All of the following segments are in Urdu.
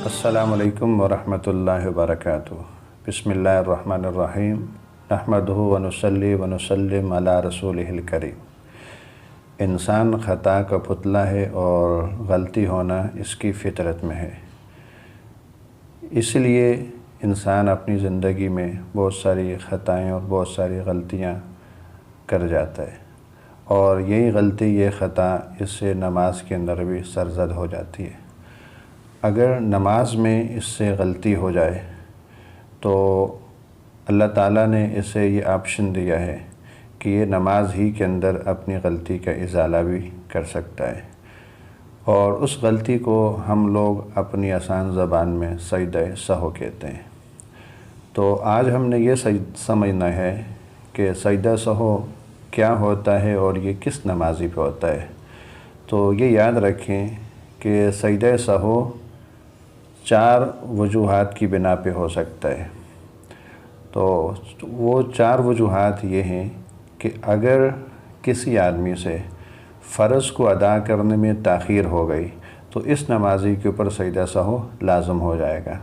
السلام علیکم ورحمۃ اللہ وبرکاتہ۔ بسم اللہ الرحمن الرحیم، نحمدہ ونصلی ونسلم علی رسولہ الکریم۔ انسان خطا کا پتلا ہے اور غلطی ہونا اس کی فطرت میں ہے، اس لیے انسان اپنی زندگی میں بہت ساری خطائیں اور بہت ساری غلطیاں کر جاتا ہے، اور یہی غلطی، یہ خطا اس سے نماز کے اندر بھی سرزد ہو جاتی ہے۔ اگر نماز میں اس سے غلطی ہو جائے تو اللہ تعالیٰ نے اسے یہ آپشن دیا ہے کہ یہ نماز ہی کے اندر اپنی غلطی کا ازالہ بھی کر سکتا ہے، اور اس غلطی کو ہم لوگ اپنی آسان زبان میں سجدہ سہو کہتے ہیں۔ تو آج ہم نے یہ سمجھنا ہے کہ سجدہ سہو کیا ہوتا ہے اور یہ کس نمازی پہ ہوتا ہے۔ تو یہ یاد رکھیں کہ سجدہ سہو 4 وجوہات کی بنا پہ ہو سکتا ہے۔ تو وہ 4 وجوہات یہ ہیں کہ اگر کسی آدمی سے فرض کو ادا کرنے میں تاخیر ہو گئی تو اس نمازی کے اوپر سجدہ سہو لازم ہو جائے گا۔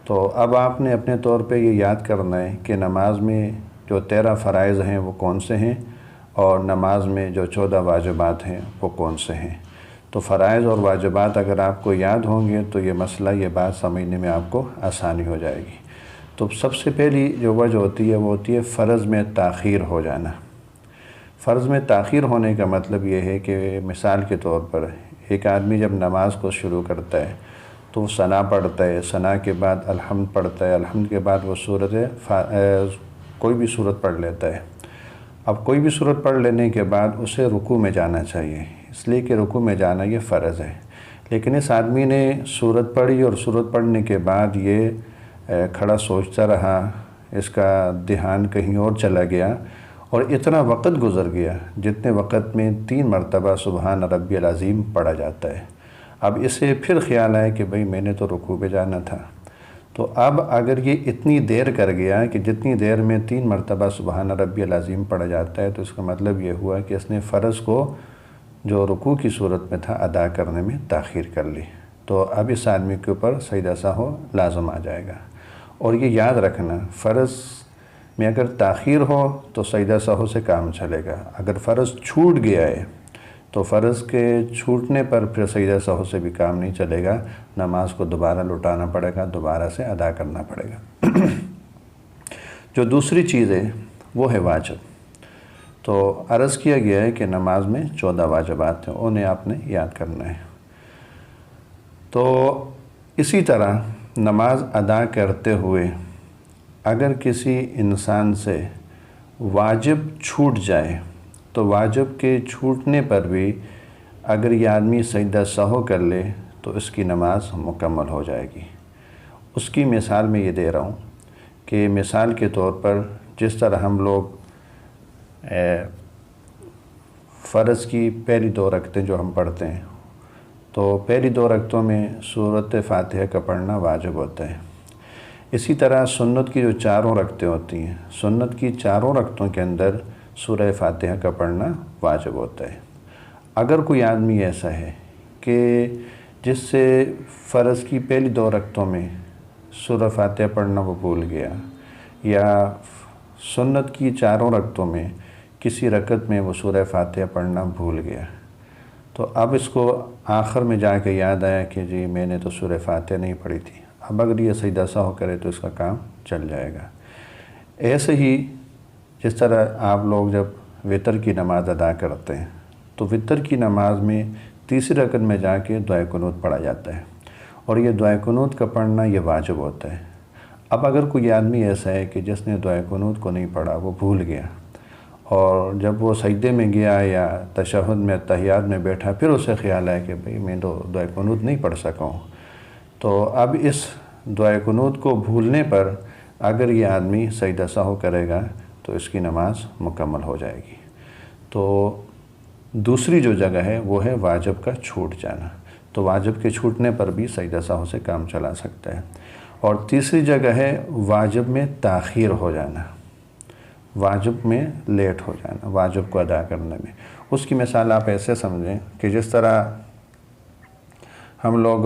تو اب آپ نے اپنے طور پہ یہ یاد کرنا ہے کہ نماز میں جو 13 فرائض ہیں وہ کون سے ہیں، اور نماز میں جو 14 واجبات ہیں وہ کون سے ہیں۔ تو فرائض اور واجبات اگر آپ کو یاد ہوں گے تو یہ مسئلہ، یہ بات سمجھنے میں آپ کو آسانی ہو جائے گی۔ تو سب سے پہلی جو وجہ ہوتی ہے وہ ہوتی ہے فرض میں تاخیر ہو جانا۔ فرض میں تاخیر ہونے کا مطلب یہ ہے کہ مثال کے طور پر ایک آدمی جب نماز کو شروع کرتا ہے تو وہ ثنا پڑھتا ہے، ثنا کے بعد الحمد پڑھتا ہے، الحمد کے بعد وہ کوئی بھی سورت پڑھ لیتا ہے۔ اب کوئی بھی سورت پڑھ لینے کے بعد اسے رکوع میں جانا چاہیے، اس لیے کہ رکوع میں جانا یہ فرض ہے۔ لیکن اس آدمی نے سورت پڑھی اور سورت پڑھنے کے بعد یہ کھڑا سوچتا رہا، اس کا دھیان کہیں اور چلا گیا، اور اتنا وقت گزر گیا جتنے وقت میں 3 مرتبہ سبحان ربی العظیم پڑھا جاتا ہے۔ اب اسے پھر خیال آیا کہ بھئی میں نے تو رکوع پہ جانا تھا۔ تو اب اگر یہ اتنی دیر کر گیا کہ جتنی دیر میں 3 مرتبہ سبحان ربی العظیم پڑھا جاتا ہے، تو اس کا مطلب یہ ہوا کہ اس نے فرض کو جو رکوع کی صورت میں تھا ادا کرنے میں تاخیر کر لی۔ تو اب اس آدمی کے اوپر سجدہ سہو لازم آ جائے گا۔ اور یہ یاد رکھنا، فرض میں اگر تاخیر ہو تو سجدہ سہو سے کام چلے گا۔ اگر فرض چھوٹ گیا ہے تو فرض کے چھوٹنے پر پھر سجدہ سہو سے بھی کام نہیں چلے گا، نماز کو دوبارہ لوٹانا پڑے گا، دوبارہ سے ادا کرنا پڑے گا۔ جو دوسری چیز ہے وہ ہے واجب۔ تو عرض کیا گیا ہے کہ نماز میں 14 واجبات ہیں، انہیں آپ نے یاد کرنا ہے۔ تو اسی طرح نماز ادا کرتے ہوئے اگر کسی انسان سے واجب چھوٹ جائے تو واجب کے چھوٹنے پر بھی اگر یہ آدمی سجدہ سہو کر لے تو اس کی نماز مکمل ہو جائے گی۔ اس کی مثال میں یہ دے رہا ہوں کہ مثال کے طور پر جس طرح ہم لوگ فرض کی پہلی 2 رکعتیں جو ہم پڑھتے ہیں، تو پہلی 2 رکعتوں میں سورۃ فاتحہ کا پڑھنا واجب ہوتا ہے۔ اسی طرح سنت کی جو 4 رکعتیں ہوتی ہیں، سنت کی 4 رکعتوں کے اندر سورہ فاتحہ کا پڑھنا واجب ہوتا ہے۔ اگر کوئی آدمی ایسا ہے کہ جس سے فرض کی پہلی 2 رکعتوں میں سورہ فاتحہ پڑھنا وہ بھول گیا، یا سنت کی 4 رکعتوں میں کسی رکعت میں وہ سورہ فاتحہ پڑھنا بھول گیا، تو اب اس کو آخر میں جا کے یاد آیا کہ جی میں نے تو سورہ فاتحہ نہیں پڑھی تھی، اب اگر یہ سجدہ سہو کرے تو اس کا کام چل جائے گا۔ ایسے ہی جس طرح آپ لوگ جب وتر کی نماز ادا کرتے ہیں تو وتر کی نماز میں تیسری رکعت میں جا کے دعائے قنوت پڑھا جاتا ہے، اور یہ دعائے قنوت کا پڑھنا یہ واجب ہوتا ہے۔ اب اگر کوئی آدمی ایسا ہے کہ جس نے دعائے قنوت کو نہیں پڑھا، وہ بھول گیا، اور جب وہ سجدے میں گیا یا تشہد میں تحیات میں بیٹھا پھر اسے خیال آیا کہ بھئی میں تو دعائے قنوت نہیں پڑھ سکا ہوں، تو اب اس دعائے قنوت کو بھولنے پر اگر یہ آدمی سجدہ سہو کرے گا تو اس کی نماز مکمل ہو جائے گی۔ تو دوسری جو جگہ ہے وہ ہے واجب کا چھوٹ جانا، تو واجب کے چھوٹنے پر بھی سجدہ سہو سے کام چلا سکتا ہے۔ اور تیسری جگہ ہے واجب میں تاخیر ہو جانا، واجب میں لیٹ ہو جانا، واجب کو ادا کرنے میں۔ اس کی مثال آپ ایسے سمجھیں کہ جس طرح ہم لوگ